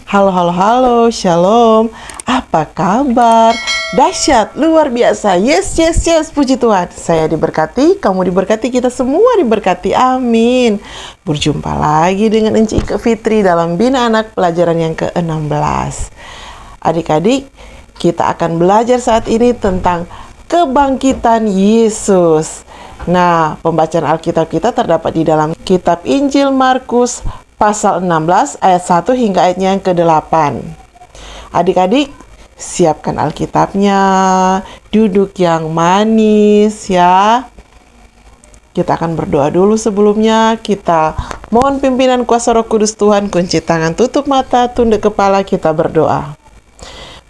Halo, halo, halo, shalom. Apa kabar? Dahsyat, luar biasa. Yes, yes, yes, puji Tuhan. Saya diberkati, kamu diberkati, kita semua diberkati. Amin. Berjumpa lagi dengan Enci Ike Fitri dalam Bina Anak pelajaran yang ke-16. Adik-adik, kita akan belajar saat ini tentang kebangkitan Yesus. Nah, pembacaan Alkitab kita terdapat di dalam kitab Injil Markus pasal 16 ayat 1 hingga ayatnya yang ke-8. Adik-adik, siapkan Alkitabnya, duduk yang manis ya. Kita akan berdoa dulu sebelumnya. Kita mohon pimpinan kuasa Roh Kudus Tuhan, kunci tangan, tutup mata, tunduk kepala, kita berdoa.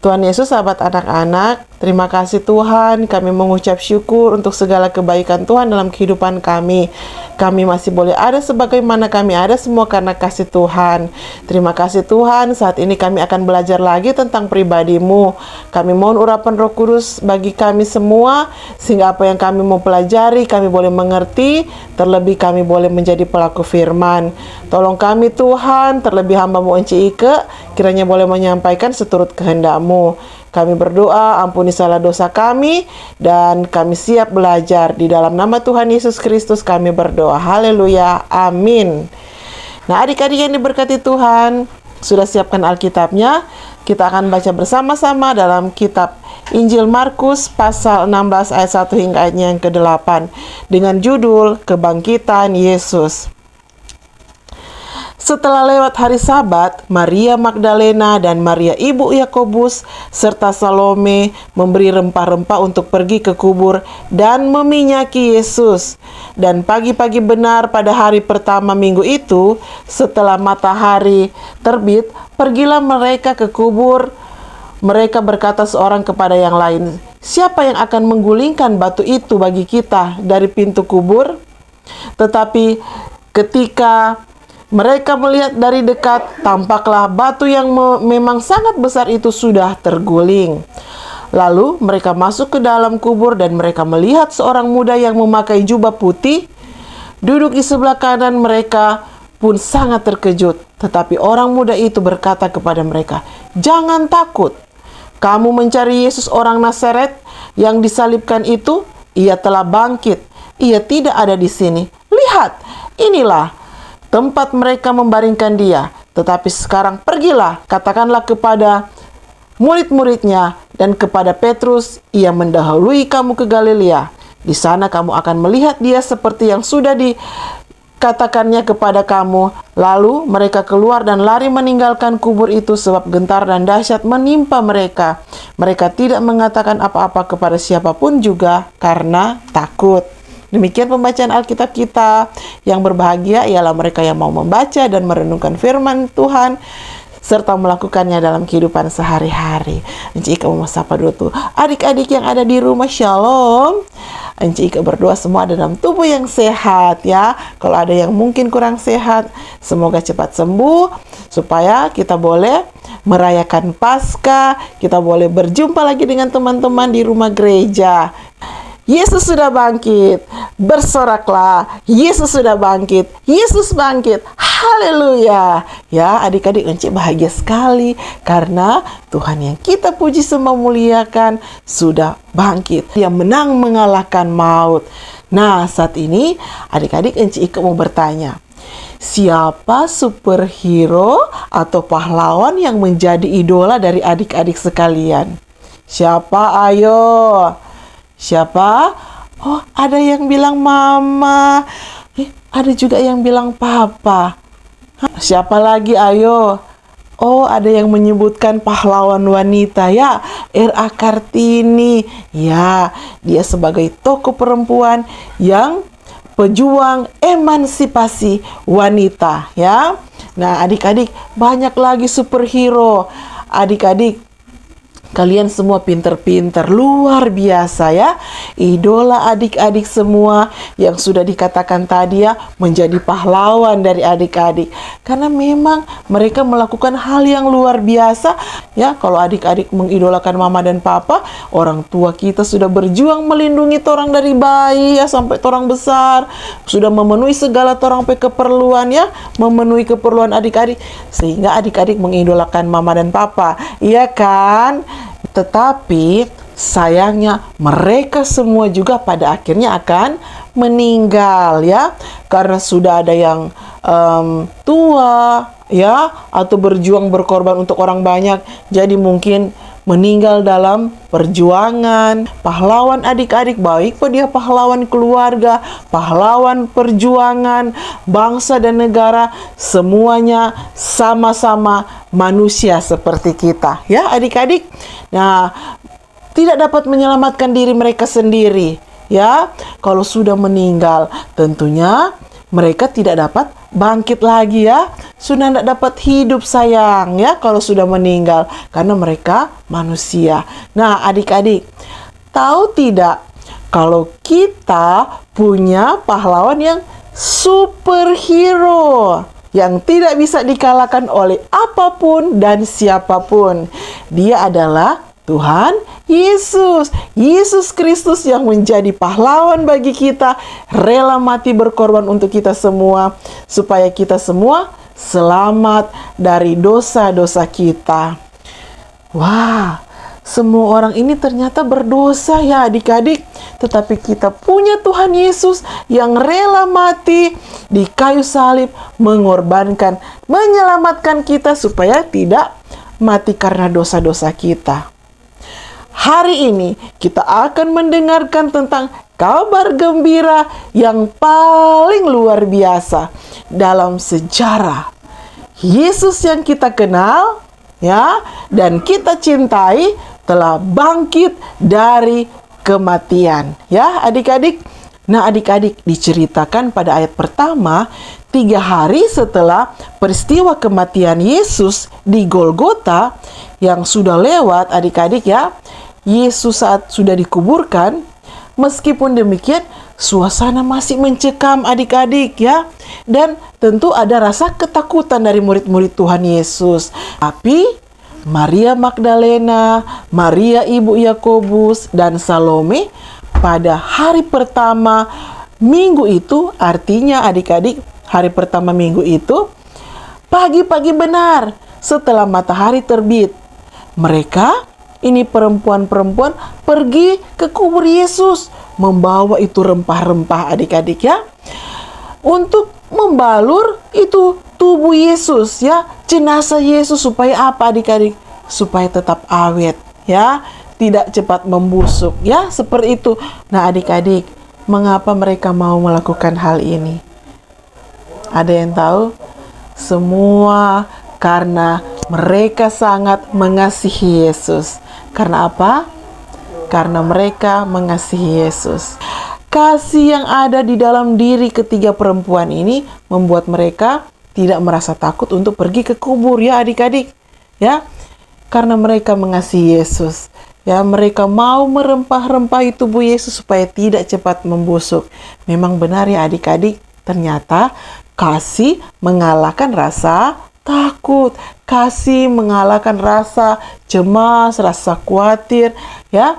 Tuhan Yesus, sahabat anak-anak, terima kasih Tuhan, kami mengucap syukur untuk segala kebaikan Tuhan dalam kehidupan kami. Kami masih boleh ada sebagaimana kami ada semua karena kasih Tuhan. Terima kasih Tuhan, saat ini kami akan belajar lagi tentang pribadi-Mu. Kami mohon urapan Roh Kudus bagi kami semua, sehingga apa yang kami mau pelajari, kami boleh mengerti, terlebih kami boleh menjadi pelaku firman. Tolong kami Tuhan, terlebih hamba-Mu Enci Ike, kiranya boleh menyampaikan seturut kehendak-Mu. Kami berdoa, ampuni salah dosa kami, dan kami siap belajar. Di dalam nama Tuhan Yesus Kristus kami berdoa. Haleluya, amin. Nah, adik-adik yang diberkati Tuhan, sudah siapkan Alkitabnya. Kita akan baca bersama-sama dalam kitab Injil Markus pasal 16 ayat 1 hingga ayatnya yang ke-8 dengan judul Kebangkitan Yesus. Setelah lewat hari Sabat, Maria Magdalena dan Maria ibu Yakobus serta Salome memberi rempah-rempah untuk pergi ke kubur dan meminyaki Yesus. Dan pagi-pagi benar pada hari pertama minggu itu, setelah matahari terbit, pergilah mereka ke kubur. Mereka berkata seorang kepada yang lain, "Siapa yang akan menggulingkan batu itu bagi kita dari pintu kubur?" Tetapi ketika mereka melihat dari dekat, tampaklah batu yang memang sangat besar itu sudah terguling. Lalu mereka masuk ke dalam kubur dan mereka melihat seorang muda yang memakai jubah putih duduk di sebelah kanan. Mereka pun sangat terkejut. Tetapi orang muda itu berkata kepada mereka, "Jangan takut. Kamu mencari Yesus orang Nazaret yang disalibkan itu. Ia telah bangkit. Ia tidak ada di sini. Lihat, inilah tempat mereka membaringkan dia. Tetapi sekarang pergilah, katakanlah kepada murid-muridnya dan kepada Petrus, ia mendahului kamu ke Galilea. Di sana kamu akan melihat dia seperti yang sudah dikatakannya kepada kamu." Lalu mereka keluar dan lari meninggalkan kubur itu, sebab gentar dan dahsyat menimpa mereka. Mereka tidak mengatakan apa-apa kepada siapapun juga karena takut. Demikian pembacaan Alkitab kita. Yang berbahagia ialah mereka yang mau membaca dan merenungkan firman Tuhan serta melakukannya dalam kehidupan sehari-hari. Enci Ike mau sapa dulu tuh adik-adik yang ada di rumah, shalom. Enci Ike berdoa semua dalam tubuh yang sehat ya. Kalau ada yang mungkin kurang sehat, semoga cepat sembuh supaya kita boleh merayakan Paskah, kita boleh berjumpa lagi dengan teman-teman di rumah gereja. Yesus sudah bangkit, bersoraklah, Yesus sudah bangkit, Yesus bangkit, haleluya. Ya, adik-adik, Enci bahagia sekali karena Tuhan yang kita puji semua muliakan sudah bangkit. Dia menang mengalahkan maut. Nah, saat ini adik-adik, Enci Ike mau bertanya, siapa superhero atau pahlawan yang menjadi idola dari adik-adik sekalian? Siapa? Ayo. Siapa? Oh, ada yang bilang mama. Ada juga yang bilang papa. Siapa lagi? Ayo. Oh, ada yang menyebutkan pahlawan wanita ya, R.A. Kartini. Ya, dia sebagai tokoh perempuan yang pejuang emansipasi wanita ya. Nah, adik-adik, banyak lagi superhero. Adik-adik, Kalian semua pinter-pinter, luar biasa ya. Idola adik-adik semua yang sudah dikatakan tadi ya, menjadi pahlawan dari adik-adik. Karena memang mereka melakukan hal yang luar biasa ya. Kalau adik-adik mengidolakan mama dan papa, orang tua kita sudah berjuang melindungi torang dari bayi ya sampai torang besar. Sudah memenuhi segala torang keperluan ya, memenuhi keperluan adik-adik. Sehingga adik-adik mengidolakan mama dan papa. Iya kan? Tetapi sayangnya mereka semua juga pada akhirnya akan meninggal ya, karena sudah ada yang tua ya, atau berjuang berkorban untuk orang banyak, jadi mungkin meninggal dalam perjuangan. Pahlawan adik-adik, baik dia pahlawan keluarga, pahlawan perjuangan bangsa dan negara, semuanya sama-sama manusia seperti kita ya adik-adik. Nah, tidak dapat menyelamatkan diri mereka sendiri ya. Kalau sudah meninggal, tentunya mereka tidak dapat bangkit lagi ya. Sudah tidak dapat hidup sayang ya kalau sudah meninggal, karena mereka manusia. Nah adik-adik, tahu tidak kalau kita punya pahlawan yang superhero, yang tidak bisa dikalahkan oleh apapun dan siapapun. Dia adalah Tuhan Yesus. Yesus Kristus yang menjadi pahlawan bagi kita, rela mati berkorban untuk kita semua, supaya kita semua selamat dari dosa-dosa kita. Wah, semua orang ini ternyata berdosa ya adik-adik. Tetapi kita punya Tuhan Yesus yang rela mati di kayu salib, mengorbankan, menyelamatkan kita supaya tidak mati karena dosa-dosa kita. Hari ini kita akan mendengarkan tentang kabar gembira yang paling luar biasa dalam sejarah. Yesus yang kita kenal ya dan kita cintai telah bangkit dari kematian ya adik-adik. Nah adik-adik, diceritakan pada ayat pertama, 3 hari setelah peristiwa kematian Yesus di Golgota yang sudah lewat adik-adik ya, Yesus saat sudah dikuburkan, meskipun demikian suasana masih mencekam adik-adik ya, dan tentu ada rasa ketakutan dari murid-murid Tuhan Yesus. Tapi Maria Magdalena, Maria ibu Yakobus, dan Salome pada hari pertama minggu itu, artinya adik-adik hari pertama minggu itu, pagi-pagi benar setelah matahari terbit, mereka ini perempuan-perempuan pergi ke kubur Yesus, membawa itu rempah-rempah adik-adik ya, untuk membalur itu tubuh Yesus ya, jenazah Yesus, supaya apa adik-adik? Supaya tetap awet ya, tidak cepat membusuk ya, seperti itu. Nah adik-adik, mengapa mereka mau melakukan hal ini? Ada yang tahu? Semua karena mereka sangat mengasihi Yesus. Karena apa? Karena mereka mengasihi Yesus. Kasih yang ada di dalam diri ketiga perempuan ini membuat mereka tidak merasa takut untuk pergi ke kubur ya adik-adik. Ya, karena mereka mengasihi Yesus. Ya, mereka mau merempah-rempah tubuh Yesus supaya tidak cepat membusuk. Memang benar ya adik-adik, ternyata kasih mengalahkan rasa takut, kasih mengalahkan rasa cemas, rasa khawatir ya.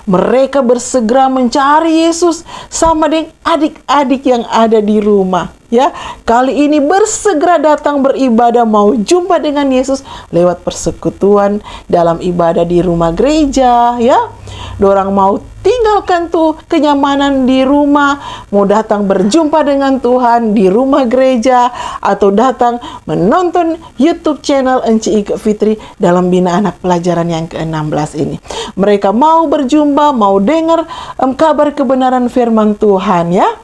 Mereka bersegera mencari Yesus sama dengan adik-adik yang ada di rumah ya. Kali ini bersegera datang beribadah, mau jumpa dengan Yesus lewat persekutuan dalam ibadah di rumah gereja ya. Dorang mau tinggalkan tuh kenyamanan di rumah, mau datang berjumpa dengan Tuhan di rumah gereja, atau datang menonton YouTube channel Enci Ike Fitri dalam Bina Anak Pelajaran yang ke-16 ini. Mereka mau berjumpa, mau dengar kabar kebenaran firman Tuhan ya.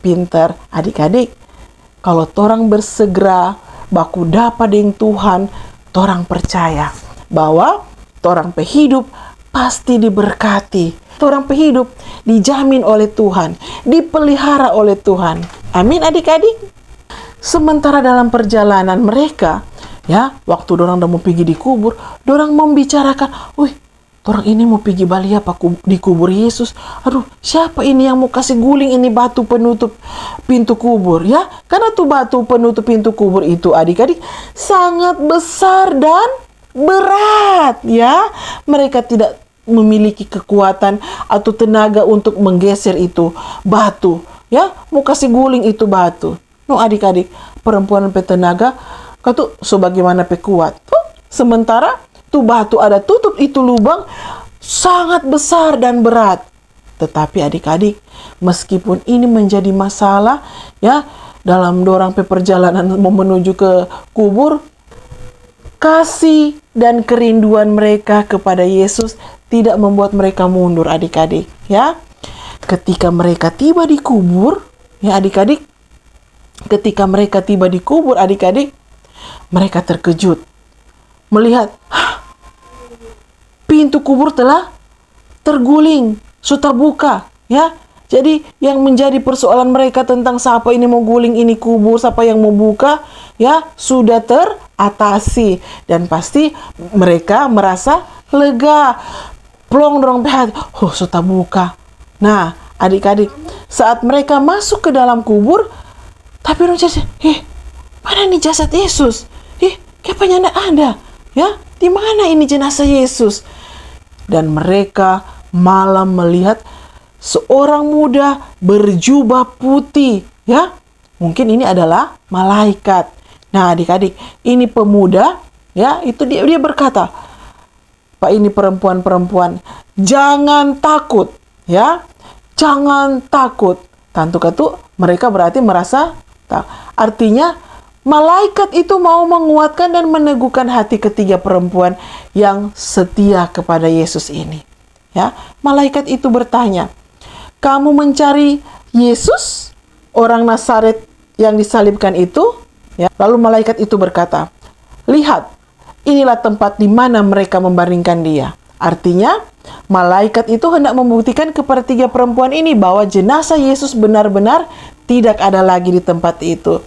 Pinter adik-adik, kalau torang bersegera baku dapat dengan Tuhan, torang percaya bahwa torang pehidup pasti diberkati. Torang pehidup dijamin oleh Tuhan, dipelihara oleh Tuhan. Amin adik-adik. Sementara dalam perjalanan mereka Ya, waktu dorang udah mau pergi di kubur, dorang membicarakan, wih, orang ini mau pergi balik apa di kubur Yesus. Aduh, siapa ini yang mau kasih guling ini batu penutup pintu kubur, ya? Karena tuh batu penutup pintu kubur itu, adik-adik, sangat besar dan berat, ya. Mereka tidak memiliki kekuatan atau tenaga untuk menggeser itu batu, ya. Mau kasih guling itu batu. No, adik-adik, perempuan petenaga, kau tuh sebagaimana pekuat. Sementara tuh batu ada tutup itu lubang sangat besar dan berat. Tetapi adik-adik, meskipun ini menjadi masalah, ya, dalam dorang perjalanan mau menuju ke kubur, kasih dan kerinduan mereka kepada Yesus tidak membuat mereka mundur, adik-adik, ya. Ketika mereka tiba di kubur, ya adik-adik, ketika mereka tiba di kubur, adik-adik, mereka terkejut melihat pintu kubur telah terguling, sudah buka, ya. Jadi yang menjadi persoalan mereka tentang siapa ini mau guling ini kubur, siapa yang mau buka, ya, sudah teratasi. Dan pasti mereka merasa lega. Plong dorong pehat, sudah buka. Nah, adik-adik, saat mereka masuk ke dalam kubur, tapi orang jasad, mana nih jasad Yesus? Kayaknya tidak ada, ya? Di mana ini jenazah Yesus? Dan mereka malam melihat seorang muda berjubah putih, ya. Mungkin ini adalah malaikat. Nah, adik-adik, ini pemuda, ya, itu dia berkata, Pak, ini perempuan-perempuan, jangan takut, ya. Jangan takut. Tentu mereka berarti merasa artinya malaikat itu mau menguatkan dan meneguhkan hati ketiga perempuan yang setia kepada Yesus ini. Ya, malaikat itu bertanya, "Kamu mencari Yesus, orang Nazaret yang disalibkan itu?" Ya, lalu malaikat itu berkata, "Lihat, inilah tempat di mana mereka membaringkan dia." Artinya, malaikat itu hendak membuktikan kepada tiga perempuan ini bahwa jenazah Yesus benar-benar tidak ada lagi di tempat itu.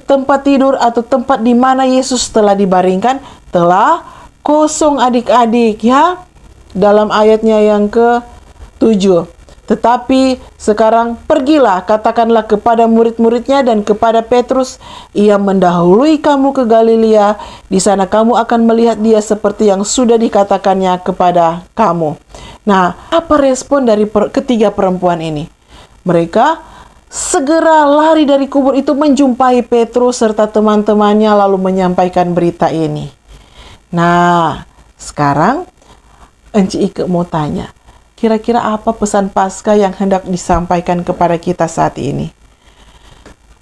Tempat tidur atau tempat di mana Yesus telah dibaringkan telah kosong, adik-adik, ya. Dalam ayatnya yang ke-7. Tetapi sekarang pergilah, katakanlah kepada murid-muridnya dan kepada Petrus, ia mendahului kamu ke Galilea. Di sana kamu akan melihat dia seperti yang sudah dikatakannya kepada kamu. Nah, apa respon dari ketiga perempuan ini? Mereka segera lari dari kubur itu menjumpai Petrus serta teman-temannya lalu menyampaikan berita ini. Nah, sekarang Enci Ike mau tanya, kira-kira apa pesan Paskah yang hendak disampaikan kepada kita saat ini?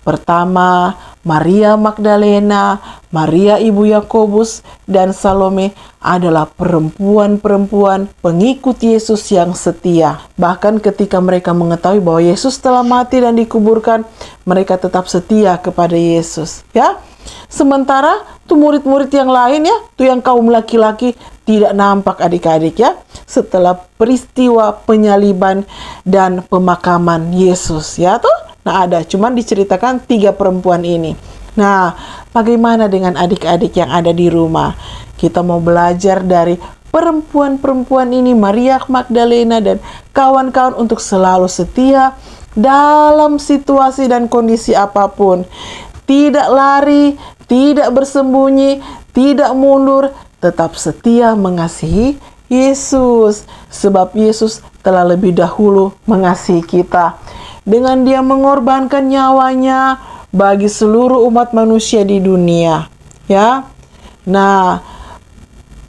Pertama, Maria Magdalena, Maria ibu Yakobus, dan Salome adalah perempuan-perempuan pengikut Yesus yang setia. Bahkan ketika mereka mengetahui bahwa Yesus telah mati dan dikuburkan, mereka tetap setia kepada Yesus, ya. Sementara tuh murid-murid yang lain, ya, tuh yang kaum laki-laki tidak nampak, adik-adik, ya, setelah peristiwa penyaliban dan pemakaman Yesus, ya tuh. Nah, ada cuman diceritakan tiga perempuan ini. Nah, bagaimana dengan adik-adik yang ada di rumah? Kita mau belajar dari perempuan-perempuan ini, Maria Magdalena dan kawan-kawan, untuk selalu setia dalam situasi dan kondisi apapun. Tidak lari, tidak bersembunyi, tidak mundur, tetap setia mengasihi Yesus. Sebab Yesus telah lebih dahulu mengasihi kita dengan dia mengorbankan nyawanya bagi seluruh umat manusia di dunia, ya. Nah,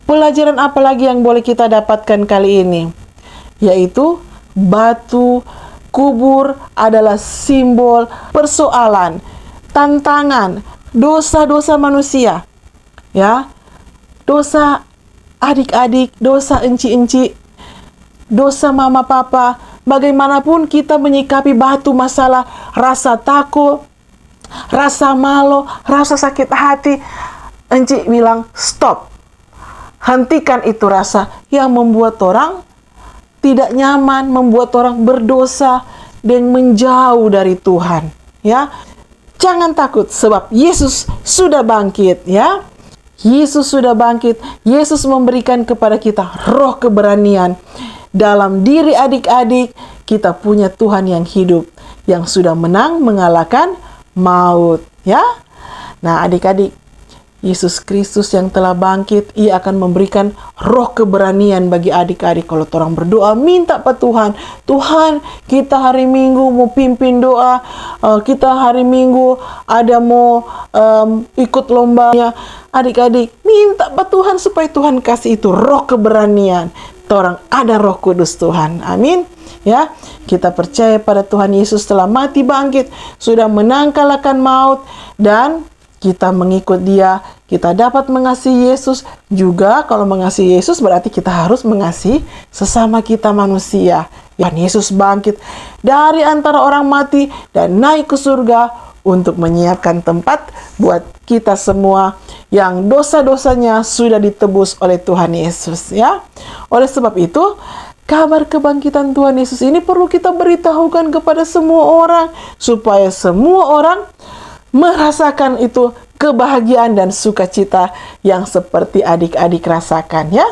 pelajaran apa lagi yang boleh kita dapatkan kali ini? Yaitu batu kubur adalah simbol persoalan, tantangan, dosa-dosa manusia, ya. Dosa adik-adik, dosa enci-enci, dosa mama papa. Bagaimanapun kita menyikapi batu masalah, rasa takut, rasa malu, rasa sakit hati, Enci bilang stop. Hentikan itu rasa yang membuat orang tidak nyaman, membuat orang berdosa dan menjauh dari Tuhan, ya. Jangan takut sebab Yesus sudah bangkit, ya. Yesus sudah bangkit. Yesus memberikan kepada kita roh keberanian. Dalam diri adik-adik, kita punya Tuhan yang hidup, yang sudah menang mengalahkan maut. Ya, nah adik-adik, Yesus Kristus yang telah bangkit, Ia akan memberikan roh keberanian bagi adik-adik. Kalau orang berdoa, minta Pak Tuhan, Tuhan kita hari Minggu mau pimpin doa, kita hari Minggu ada mau ikut lombanya. Adik-adik, minta Pak Tuhan supaya Tuhan kasih itu roh keberanian. Orang ada Roh Kudus Tuhan. Amin. Ya, kita percaya pada Tuhan Yesus telah mati bangkit, sudah menang kalahkan maut, dan kita mengikut Dia, kita dapat mengasihi Yesus. Juga kalau mengasihi Yesus berarti kita harus mengasihi sesama kita manusia. Tuhan Yesus bangkit dari antara orang mati dan naik ke surga untuk menyiapkan tempat buat kita semua yang dosa-dosanya sudah ditebus oleh Tuhan Yesus, ya. Oleh sebab itu, kabar kebangkitan Tuhan Yesus ini perlu kita beritahukan kepada semua orang supaya semua orang merasakan itu kebahagiaan dan sukacita yang seperti adik-adik rasakan, ya.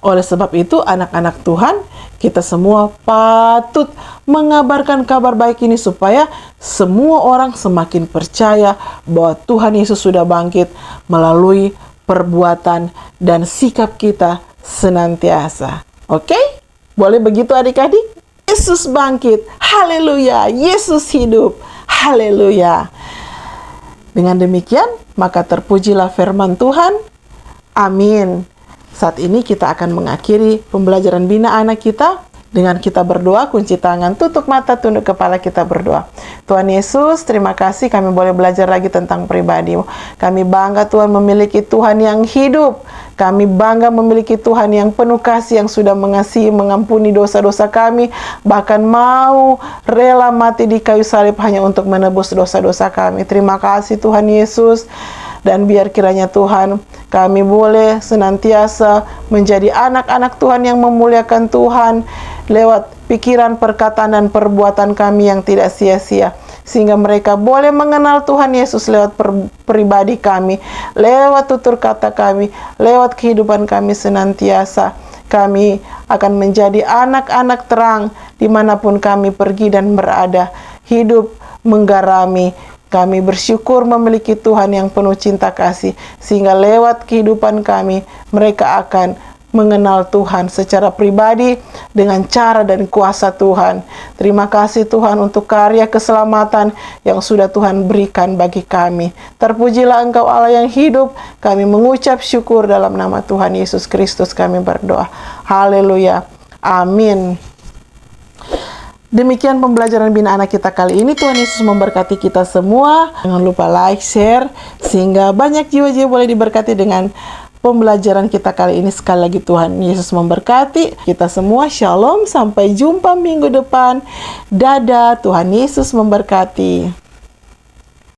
Oleh sebab itu, anak-anak Tuhan, kita semua patut mengabarkan kabar baik ini supaya semua orang semakin percaya bahwa Tuhan Yesus sudah bangkit melalui perbuatan dan sikap kita senantiasa. Oke? Boleh begitu adik-adik? Yesus bangkit. Haleluya. Yesus hidup. Haleluya. Dengan demikian, maka terpujilah firman Tuhan. Amin. Saat ini kita akan mengakhiri pembelajaran bina anak kita dengan kita berdoa, kunci tangan, tutup mata, tunduk kepala, kita berdoa. Tuhan Yesus, terima kasih kami boleh belajar lagi tentang pribadi-Mu. Kami bangga Tuhan memiliki Tuhan yang hidup. Kami bangga memiliki Tuhan yang penuh kasih, yang sudah mengasihi, mengampuni dosa-dosa kami, bahkan mau rela mati di kayu salib hanya untuk menebus dosa-dosa kami. Terima kasih Tuhan Yesus. Dan biar kiranya Tuhan, kami boleh senantiasa menjadi anak-anak Tuhan yang memuliakan Tuhan lewat pikiran, perkataan, dan perbuatan kami yang tidak sia-sia. Sehingga mereka boleh mengenal Tuhan Yesus lewat pribadi kami, lewat tutur kata kami, lewat kehidupan kami senantiasa. Kami akan menjadi anak-anak terang dimanapun kami pergi dan berada, hidup menggarami. Kami bersyukur memiliki Tuhan yang penuh cinta kasih, sehingga lewat kehidupan kami, mereka akan mengenal Tuhan secara pribadi dengan cara dan kuasa Tuhan. Terima kasih Tuhan untuk karya keselamatan yang sudah Tuhan berikan bagi kami. Terpujilah Engkau Allah yang hidup. Kami mengucap syukur dalam nama Tuhan Yesus Kristus kami berdoa. Haleluya. Amin. Demikian pembelajaran bina anak kita kali ini. Tuhan Yesus memberkati kita semua. Jangan lupa like, share, sehingga banyak jiwa-jiwa boleh diberkati dengan pembelajaran kita kali ini. Sekali lagi Tuhan Yesus memberkati kita semua. Shalom, sampai jumpa minggu depan. Dadah, Tuhan Yesus memberkati.